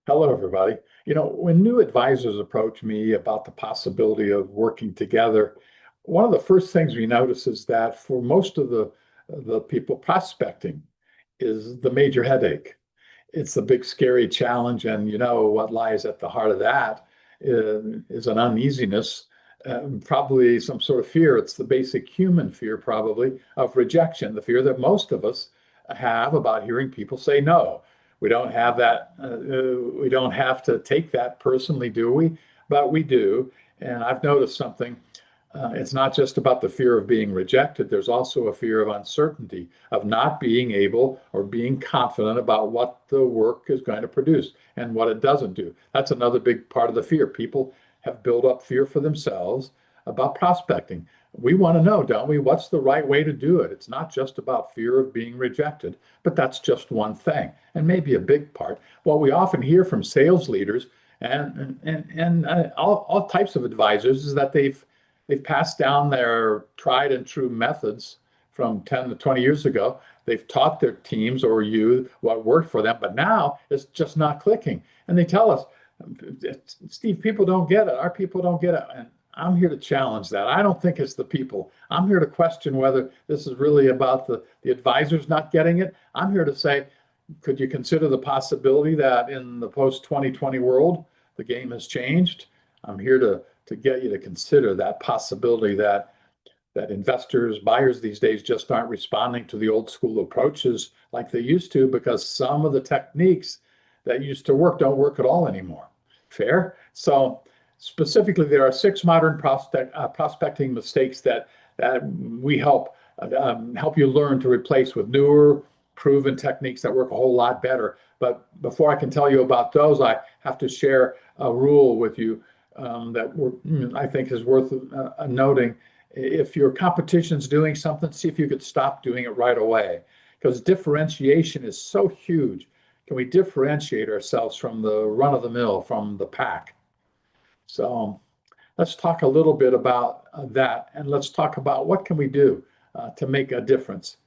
Hello, everybody. When new advisors approach me about the possibility of working together, one of the first things we notice is that for most of the people prospecting is the major headache. It's the big scary challenge, and what lies at the heart of that is an uneasiness, probably some sort of fear. It's the basic human fear, probably, of rejection, the fear that most of us have about hearing people say no. We don't have that. We don't have to take that personally, do we? But we do. And I've noticed something. It's not just about the fear of being rejected. There's also a fear of uncertainty, of not being able or being confident about what the work is going to produce and what it doesn't do. That's another big part of the fear. People have built up fear for themselves about prospecting. We want to know, don't we? What's the right way to do it? It's not just about fear of being rejected, but that's just one thing, and maybe a big part. What we often hear from sales leaders and all types of advisors is that they've passed down their tried and true methods from 10 to 20 years ago. They've taught their teams or you what worked for them, but now it's just not clicking. And they tell us, Steve, people don't get it. Our people don't get it. And I'm here to challenge that. I don't think it's the people. I'm here to question whether this is really about the advisors not getting it. I'm here to say, could you consider the possibility that in the post 2020 world, the game has changed? I'm here to get you to consider that possibility that investors, buyers these days just aren't responding to the old school approaches like they used to because some of the techniques that used to work don't work at all anymore. Fair? So specifically, there are six modern prospecting mistakes that we help you learn to replace with newer, proven techniques that work a whole lot better. But before I can tell you about those, I have to share a rule with you I think is worth noting. If your competition's doing something, see if you could stop doing it right away, because differentiation is so huge. Can we differentiate ourselves from the run of the mill, from the pack? So let's talk a little bit about that, and let's talk about what can we do to make a difference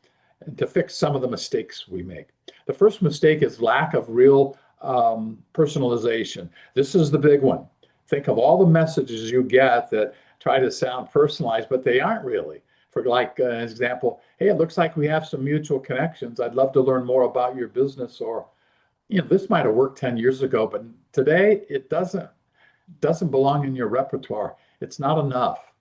and to fix some of the mistakes we make. The first mistake is lack of real personalization. This is the big one. Think of all the messages you get that try to sound personalized, but they aren't really. For like an example, hey, it looks like we have some mutual connections. I'd love to learn more about your business. Or, this might have worked 10 years ago, but today it doesn't belong in your repertoire. It's not enough.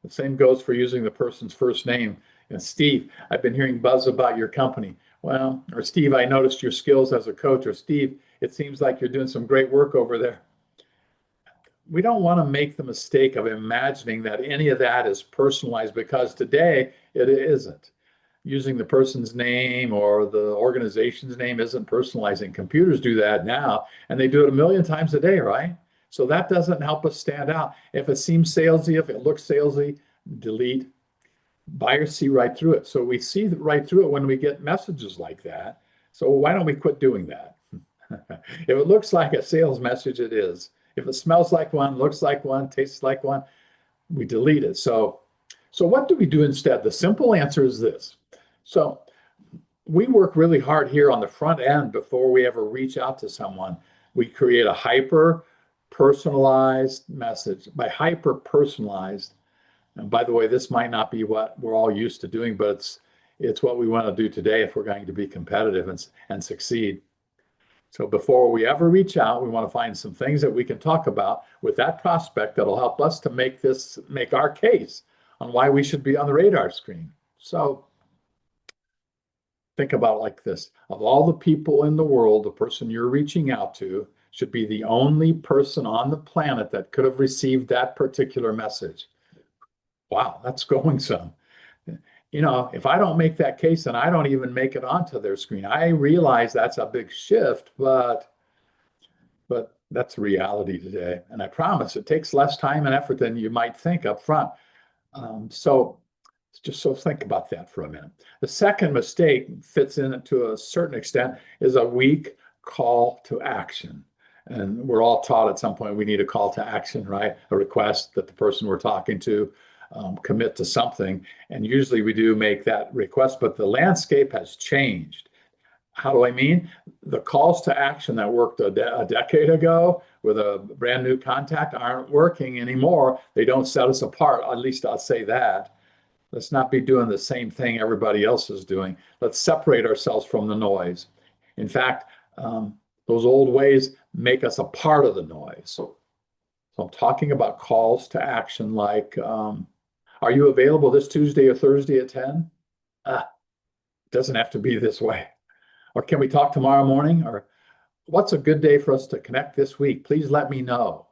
The same goes for using the person's first name. Steve, I've been hearing buzz about your company. Well, or Steve, I noticed your skills as a coach. Or Steve, it seems like you're doing some great work over there. We don't want to make the mistake of imagining that any of that is personalized, because today it isn't. Using the person's name or the organization's name isn't personalizing. Computers do that now, and they do it a million times a day, right? So that doesn't help us stand out. If it seems salesy, if it looks salesy, delete. Buyers see right through it. So we see right through it when we get messages like that. So why don't we quit doing that? If it looks like a sales message, it is. If it smells like one, looks like one, tastes like one, we delete it. So what do we do instead? The simple answer is this. So we work really hard here on the front end before we ever reach out to someone. We create a hyper personalized message. By hyper personalized, and by the way, this might not be what we're all used to doing, but it's what we want to do today if we're going to be competitive and succeed. So before we ever reach out, we want to find some things that we can talk about with that prospect that'll help us to make our case on why we should be on the radar screen. So think about it like this. Of all the people in the world, the person you're reaching out to should be the only person on the planet that could have received that particular message. Wow, that's going some. If I don't make that case and I don't even make it onto their screen, I realize that's a big shift, but that's reality today. And I promise it takes less time and effort than you might think up front. So think about that for a minute. The second mistake fits in it to a certain extent is a weak call to action. And we're all taught at some point we need a call to action, right? A request that the person we're talking to commit to something. And usually we do make that request, but the landscape has changed. How do I mean? The calls to action that worked a decade ago with a brand new contact aren't working anymore. They don't set us apart. At least I'll say that. Let's not be doing the same thing everybody else is doing. Let's separate ourselves from the noise. In fact, those old ways make us a part of the noise. So I'm talking about calls to action like, are you available this Tuesday or Thursday at 10? It doesn't have to be this way. Or can we talk tomorrow morning? Or what's a good day for us to connect this week? Please let me know.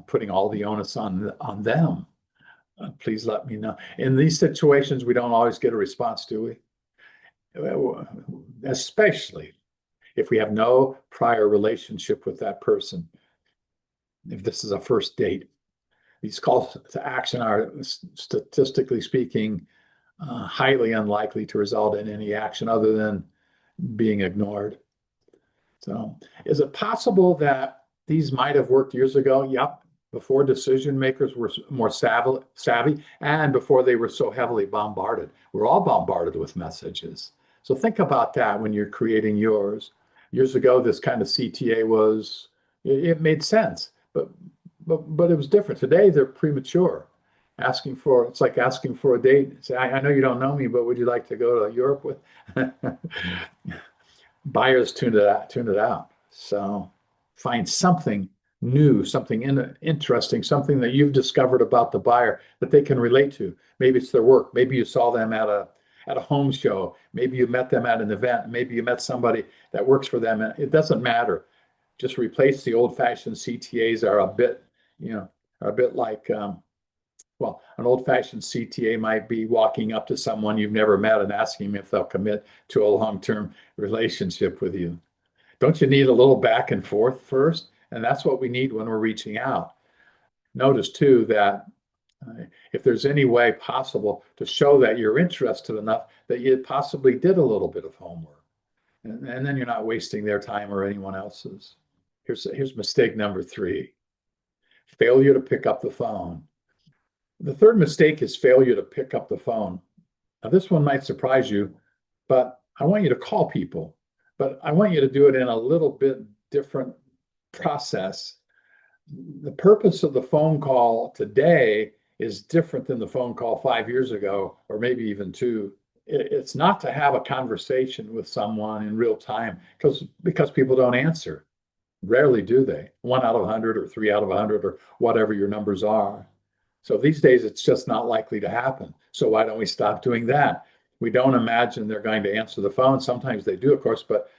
Putting all the onus on them. Please let me know. In these situations, we don't always get a response, do we? Especially if we have no prior relationship with that person. If this is a first date, these calls to action are, statistically speaking, highly unlikely to result in any action other than being ignored. So, is it possible that these might have worked years ago? Yep, before decision makers were more savvy and before they were so heavily bombarded. We're all bombarded with messages. So think about that when you're creating yours. Years ago, this kind of CTA it made sense, but it was different. Today, they're premature. It's like asking for a date. Say, I know you don't know me, but would you like to go to Europe with? Buyers tune it out. So find something new, something interesting, something that you've discovered about the buyer that they can relate to. Maybe it's their work. Maybe you saw them at a home show. Maybe you met them at an event. Maybe you met somebody that works for them. It doesn't matter. Just replace the old-fashioned CTAs are a bit like an old-fashioned CTA might be walking up to someone you've never met and asking them if they'll commit to a long-term relationship with you. Don't you need a little back and forth first? And that's what we need when we're reaching out. Notice too that if there's any way possible to show that you're interested enough that you possibly did a little bit of homework, and then you're not wasting their time or anyone else's. Here's mistake number 3: failure to pick up the phone. The third mistake is failure to pick up the phone. Now, this one might surprise you, but I want you to call people, but I want you to do it in a little bit different process. The purpose of the phone call today is different than the phone call 5 years ago, or maybe even 2. It's not to have a conversation with someone in real time because people don't answer. Rarely do they. 1 out of 100 or 3 out of 100 or whatever your numbers are. So these days, it's just not likely to happen. So why don't we stop doing that? We don't imagine they're going to answer the phone. Sometimes they do, of course, but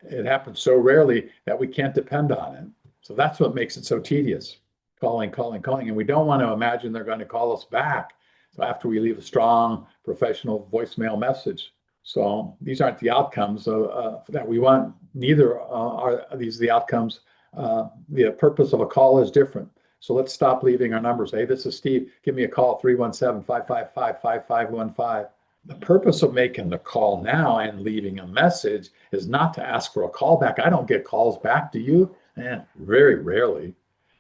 it happens so rarely that we can't depend on it. So that's what makes it so tedious. Calling. And we don't want to imagine they're going to call us back. So after we leave a strong professional voicemail message. So these aren't the outcomes that we want. Neither are these the outcomes. The purpose of a call is different. So let's stop leaving our numbers. Hey, this is Steve. Give me a call, 317-555-5515. The purpose of making the call now and leaving a message is not to ask for a call back. I don't get calls back, do you? Very rarely.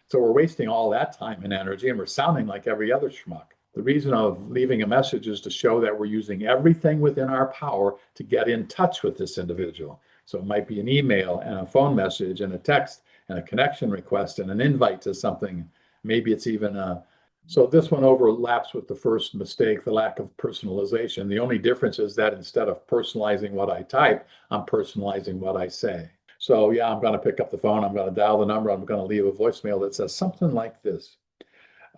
So we're wasting all that time and energy, and we're sounding like every other schmuck. The reason of leaving a message is to show that we're using everything within our power to get in touch with this individual. So it might be an email and a phone message and a text and a connection request and an invite to something. Maybe it's even so this one overlaps with the first mistake, the lack of personalization. The only difference is that instead of personalizing what I type, I'm personalizing what I say. So yeah, I'm going to pick up the phone. I'm going to dial the number. I'm going to leave a voicemail that says something like this.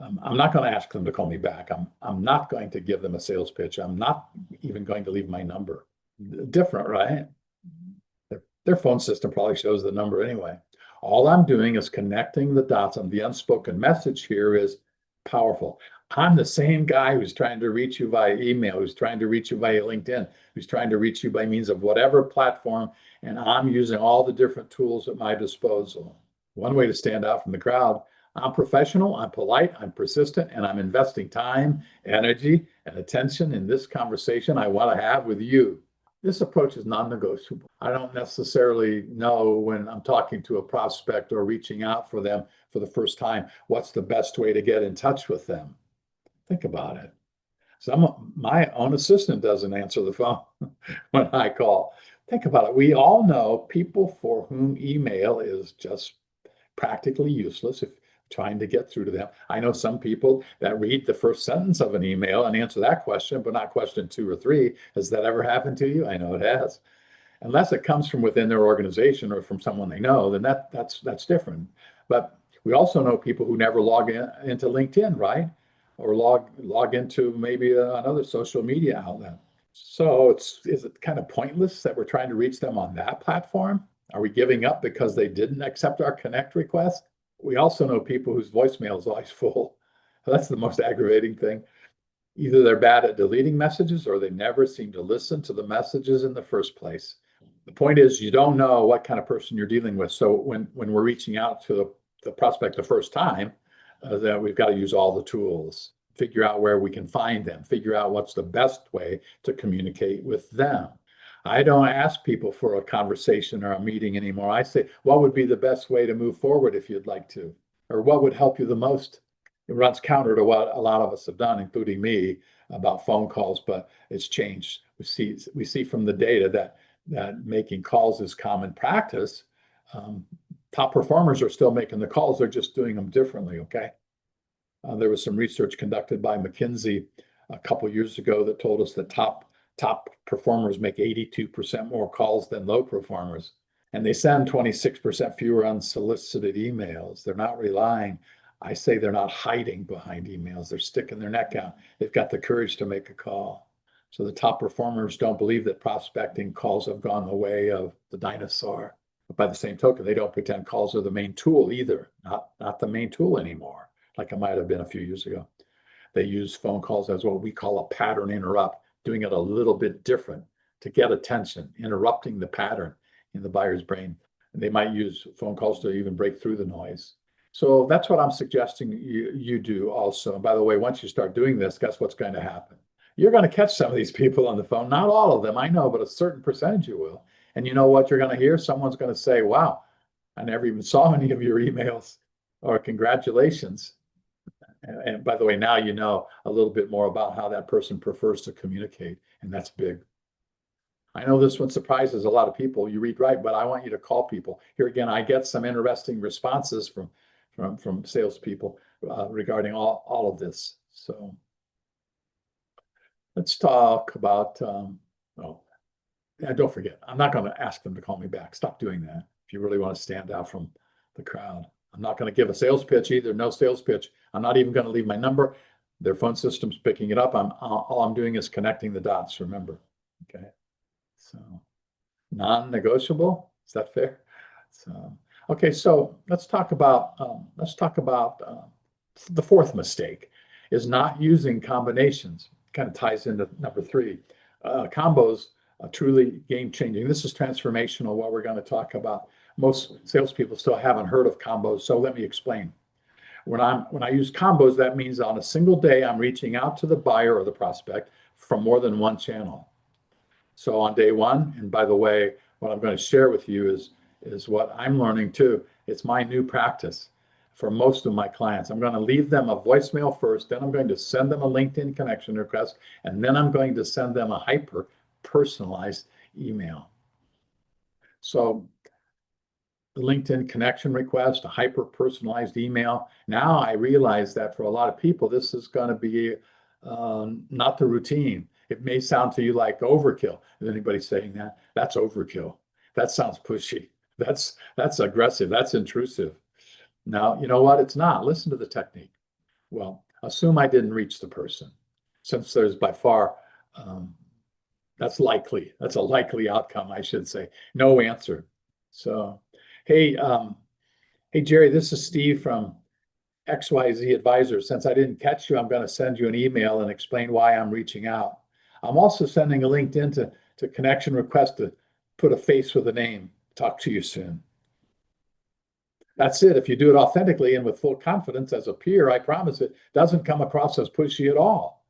I'm not going to ask them to call me back. I'm not going to give them a sales pitch. I'm not even going to leave my number. Different, right? Their phone system probably shows the number anyway. All I'm doing is connecting the dots, and the unspoken message here is powerful. I'm the same guy who's trying to reach you via email, who's trying to reach you via LinkedIn, who's trying to reach you by means of whatever platform, and I'm using all the different tools at my disposal. One way to stand out from the crowd: I'm professional, I'm polite, I'm persistent, and I'm investing time, energy, and attention in this conversation I want to have with you. This approach is non-negotiable. I don't necessarily know when I'm talking to a prospect or reaching out for them for the first time, what's the best way to get in touch with them. Think about it. My own assistant doesn't answer the phone when I call. Think about it. We all know people for whom email is just practically useless if trying to get through to them. I know some people that read the first sentence of an email and answer that question, but not question two or three. Has that ever happened to you? I know it has. Unless it comes from within their organization or from someone they know, then that's different. But we also know people who never log into LinkedIn, right? Or log into maybe another social media outlet. So is it kind of pointless that we're trying to reach them on that platform? Are we giving up because they didn't accept our connect request? We also know people whose voicemail is always full. That's the most aggravating thing. Either they're bad at deleting messages or they never seem to listen to the messages in the first place. The point is, you don't know what kind of person you're dealing with. So when we're reaching out to the prospect the first time, that we've got to use all the tools, figure out where we can find them, figure out what's the best way to communicate with them. I don't ask people for a conversation or a meeting anymore. I say, what would be the best way to move forward if you'd like to? Or what would help you the most? It runs counter to what a lot of us have done, including me, about phone calls, but it's changed. We see from the data that making calls is common practice. Top performers are still making the calls, they're just doing them differently, okay? There was some research conducted by McKinsey a couple years ago that told us that top performers make 82% more calls than low performers. And they send 26% fewer unsolicited emails. They're not relying, I say they're not hiding behind emails. They're sticking their neck out. They've got the courage to make a call. So the top performers don't believe that prospecting calls have gone the way of the dinosaur. But by the same token, they don't pretend calls are the main tool either, not the main tool anymore, like it might have been a few years ago. They use phone calls as what we call a pattern interrupt, doing it a little bit different to get attention, interrupting the pattern in the buyer's brain. And they might use phone calls to even break through the noise. So that's what I'm suggesting you do also. And by the way, once you start doing this, guess what's going to happen? You're going to catch some of these people on the phone. Not all of them, I know, but a certain percentage you will. And you know what you're going to hear? Someone's going to say, wow, I never even saw any of your emails, or congratulations. And by the way, now you know a little bit more about how that person prefers to communicate, and that's big. I know this one surprises a lot of people. You read right, but I want you to call people. Here again, I get some interesting responses from salespeople regarding all of this. So let's talk about. Oh, yeah, don't forget, I'm not going to ask them to call me back. Stop doing that if you really want to stand out from the crowd. I'm not going to give a sales pitch either. No sales pitch. I'm not even going to leave my number. Their phone system's picking it up. All I'm doing is connecting the dots. Remember, okay? So non-negotiable. Is that fair? So okay. So let's talk about the fourth mistake is not using combinations. Kind of ties into number three. Combos truly game changing. This is transformational. What we're going to talk about. Most salespeople still haven't heard of combos, so let me explain. When I use combos, that means on a single day, I'm reaching out to the buyer or the prospect from more than one channel. So on day one, and by the way, what I'm going to share with you is what I'm learning too. It's my new practice for most of my clients. I'm going to leave them a voicemail first, then I'm going to send them a LinkedIn connection request, and then I'm going to send them a hyper personalized email. So the LinkedIn connection request, a hyper personalized email. Now I realize that for a lot of people, this is going to be not the routine. It may sound to you like overkill. Is anybody saying that? That's overkill. That sounds pushy. That's aggressive. That's intrusive. Now, you know what? It's not. Listen to the technique. Well, assume I didn't reach the person, since there's by far that's likely. That's a likely outcome, I should say. No answer. So, hey, Jerry, this is Steve from XYZ Advisors. Since I didn't catch you, I'm going to send you an email and explain why I'm reaching out. I'm also sending a LinkedIn to connection request to put a face with a name. Talk to you soon. That's it. If you do it authentically and with full confidence as a peer, I promise it doesn't come across as pushy at all.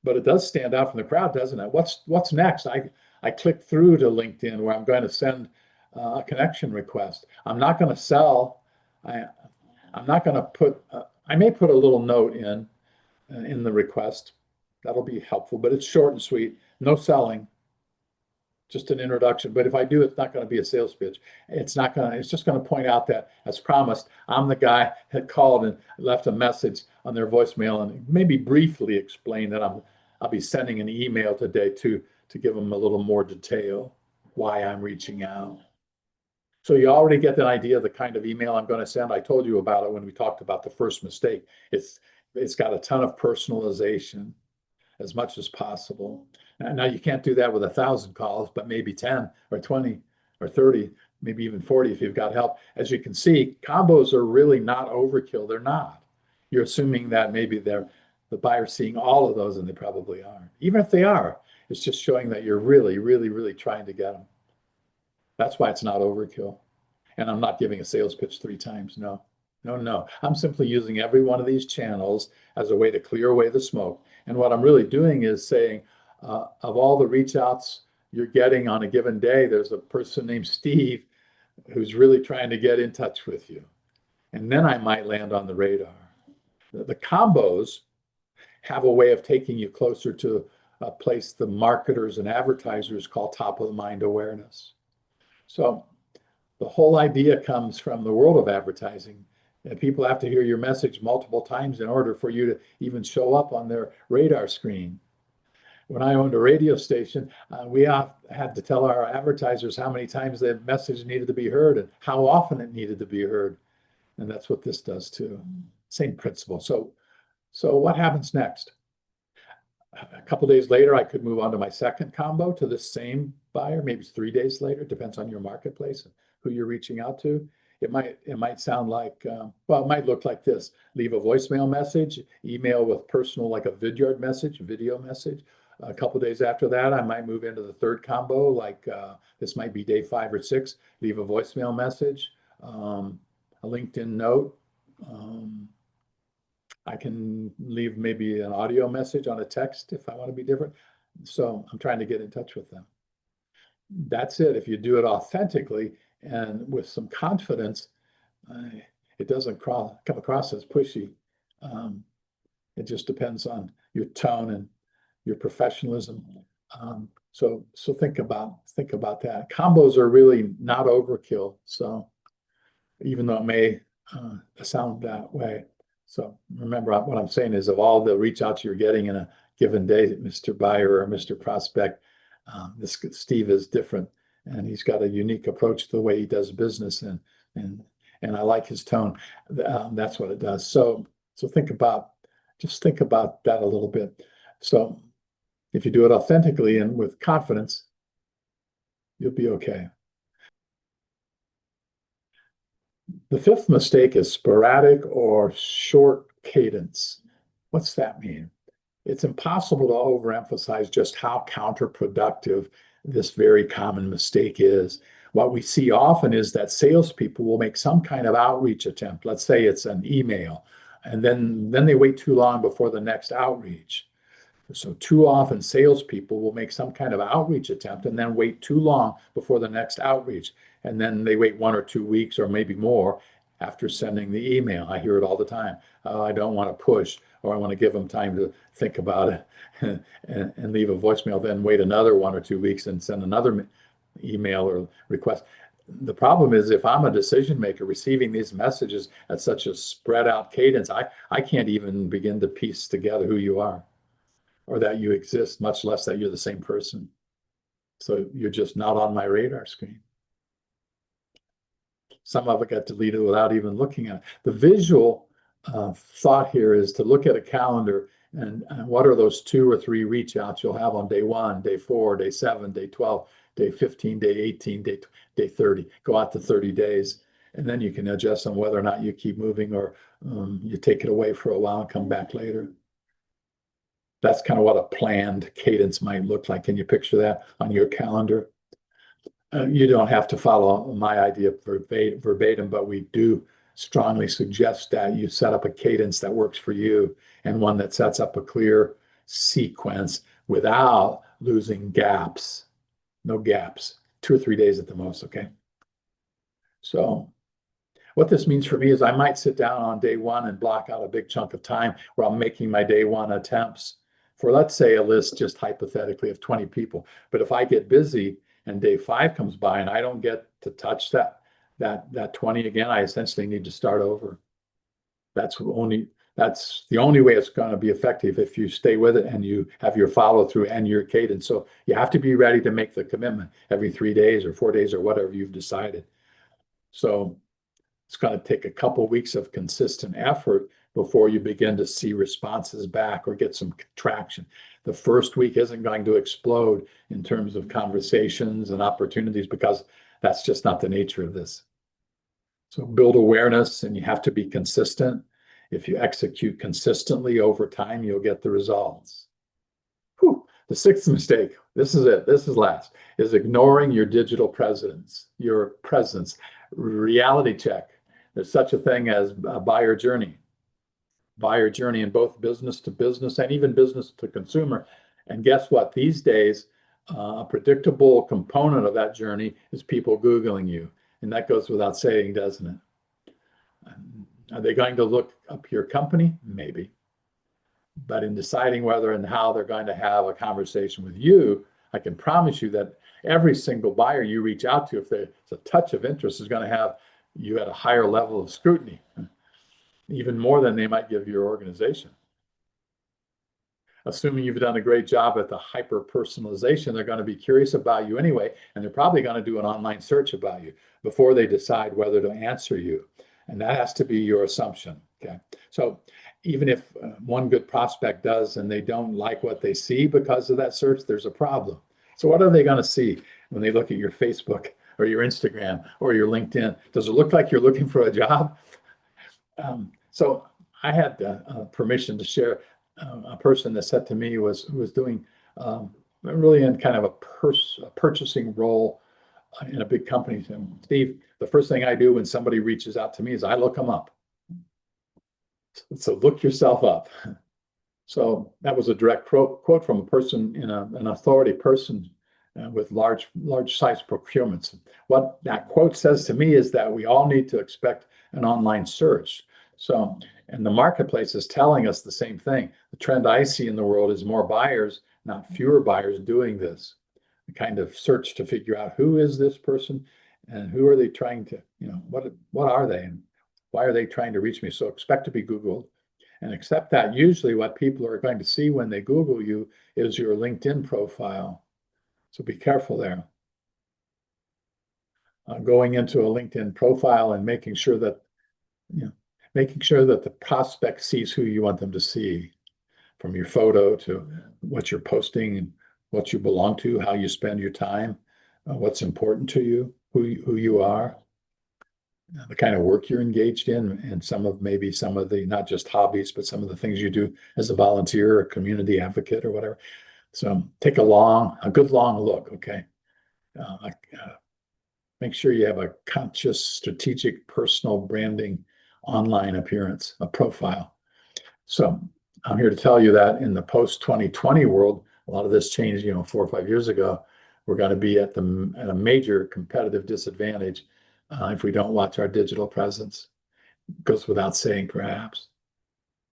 But it does stand out from the crowd, doesn't it? What's next? I click through to LinkedIn where I'm going to send a connection request. I'm not going to sell. I'm not going to put. I may put a little note in the request. That'll be helpful, but it's short and sweet. No selling. just an introduction. But if I do, it's not going to be a sales pitch. It's not going to, it's just going to point out that, as promised, I'm the guy that called and left a message on their voicemail and maybe briefly explain that I'll be sending an email today to give them a little more detail why I'm reaching out. So you already get an idea of the kind of email I'm going to send. I told you about it when we talked about the first mistake. It's got a ton of personalization as much as possible. Now you can't do that with 1,000 calls, but maybe 10 or 20 or 30, maybe even 40 if you've got help. As you can see, combos are really not overkill. They're not. You're assuming that maybe the buyer's seeing all of those, and they probably aren't. Even if they are, it's just showing that you're really, really, really trying to get them. That's why it's not overkill. And I'm not giving a sales pitch 3 times. No, no, no. I'm simply using every one of these channels as a way to clear away the smoke. And what I'm really doing is saying, of all the reach outs you're getting on a given day, there's a person named Steve who's really trying to get in touch with you. And then I might land on the radar. The combos have a way of taking you closer to a place the marketers and advertisers call top of the mind awareness. So the whole idea comes from the world of advertising. And people have to hear your message multiple times in order for you to even show up on their radar screen. When I owned a radio station, we had to tell our advertisers how many times the message needed to be heard and how often it needed to be heard. And that's what this does too. Same principle. So what happens next? A couple of days later, I could move on to my second combo to the same buyer. Maybe it's 3 days later, depends on your marketplace and who you're reaching out to. It might sound like, well, it might look like this: leave a voicemail message, email with personal, like a Vidyard message, video message. A couple of days after that, I might move into the third combo, like this might be day 5 or 6, leave a voicemail message, a LinkedIn note. I can leave maybe an audio message on a text if I want to be different. So I'm trying to get in touch with them. That's it. If you do it authentically and with some confidence, it doesn't come across as pushy. It just depends on your tone and your professionalism. So think about that. Combos are really not overkill. So even though it may sound that way. So remember, what I'm saying is, of all the reach outs you're getting in a given day, Mr. Buyer or Mr. Prospect, this Steve is different, and he's got a unique approach to the way he does business, and I like his tone. That's what it does. So think about that a little bit. So if you do it authentically and with confidence, you'll be okay. The fifth mistake is sporadic or short cadence. What's that mean? It's impossible to overemphasize just how counterproductive this very common mistake is. What we see often is that salespeople will make some kind of outreach attempt. Let's say it's an email, and then they wait too long before the next outreach. So too often salespeople will make some kind of outreach attempt and then wait too long before the next outreach. And then they wait 1 or 2 weeks or maybe more after sending the email. I hear it all the time. Oh, I don't want to push, or I want to give them time to think about it and leave a voicemail, then wait another 1 or 2 weeks and send another email or request. The problem is, if I'm a decision maker receiving these messages at such a spread out cadence, I can't even begin to piece together who you are or that you exist, much less that you're the same person. So you're just not on my radar screen. Some of it got deleted without even looking at it. The visual thought here is to look at a calendar and what are those 2 or 3 reach outs you'll have on day 1, day 4, day 7, day 12, day 15, day 18, day 30. Go out to 30 days. And then you can adjust on whether or not you keep moving or you take it away for a while and come back later. That's kind of what a planned cadence might look like. Can you picture that on your calendar? You don't have to follow my idea verbatim, but we do strongly suggest that you set up a cadence that works for you and one that sets up a clear sequence without losing gaps. No gaps, 2 or 3 days at the most, okay? So what this means for me is I might sit down on day 1 and block out a big chunk of time where I'm making my day 1 attempts for, let's say, a list just hypothetically of 20 people. But if I get busy and day 5 comes by and I don't get to touch that 20 again, I essentially need to start over. That's the only way it's going to be effective, if you stay with it and you have your follow through and your cadence. So you have to be ready to make the commitment every 3 days or 4 days or whatever you've decided. So it's going to take a couple of weeks of consistent effort before you begin to see responses back or get some traction. The first week isn't going to explode in terms of conversations and opportunities, because that's just not the nature of this. So build awareness, and you have to be consistent. If you execute consistently over time, you'll get the results. Whew. The 6th mistake, this is it, this is last, is ignoring your digital presence, Reality check. There's such a thing as a buyer journey in both business to business and even business to consumer. And guess what? These days, a predictable component of that journey is people Googling you. And that goes without saying, doesn't it? Are they going to look up your company? Maybe. But in deciding whether and how they're going to have a conversation with you, I can promise you that every single buyer you reach out to, if there's a touch of interest, is going to have you at a higher level of scrutiny, even more than they might give your organization. Assuming you've done a great job at the hyper personalization, they're going to be curious about you anyway, and they're probably going to do an online search about you before they decide whether to answer you. And that has to be your assumption. Okay. So even if one good prospect does and they don't like what they see because of that search, there's a problem. So what are they going to see when they look at your Facebook or your Instagram or your LinkedIn? Does it look like you're looking for a job? So I had permission to share a person that said to me who was doing really in kind of a purchasing role in a big company. And Steve, the first thing I do when somebody reaches out to me is I look them up. So look yourself up. So that was a direct quote from a person an authority person with large size procurements. What that quote says to me is that we all need to expect an online search. So, and the marketplace is telling us the same thing. The trend I see in the world is more buyers, not fewer buyers, doing this. The kind of search to figure out who is this person and who are they trying to, what are they and why are they trying to reach me? So expect to be Googled, and accept that usually what people are going to see when they Google you is your LinkedIn profile. So be careful there. Going into a LinkedIn profile and making sure that the prospect sees who you want them to see, from your photo to what you're posting and what you belong to, how you spend your time, what's important to you, who you are, the kind of work you're engaged in, and maybe some of the, not just hobbies, but some of the things you do as a volunteer or community advocate or whatever. So take a good long look, okay? Make sure you have a conscious, strategic, personal branding online appearance, a profile. So I'm here to tell you that in the post-2020 world, a lot of this changed, 4 or 5 years ago. We're going to be at a major competitive disadvantage if we don't watch our digital presence. It goes without saying, perhaps.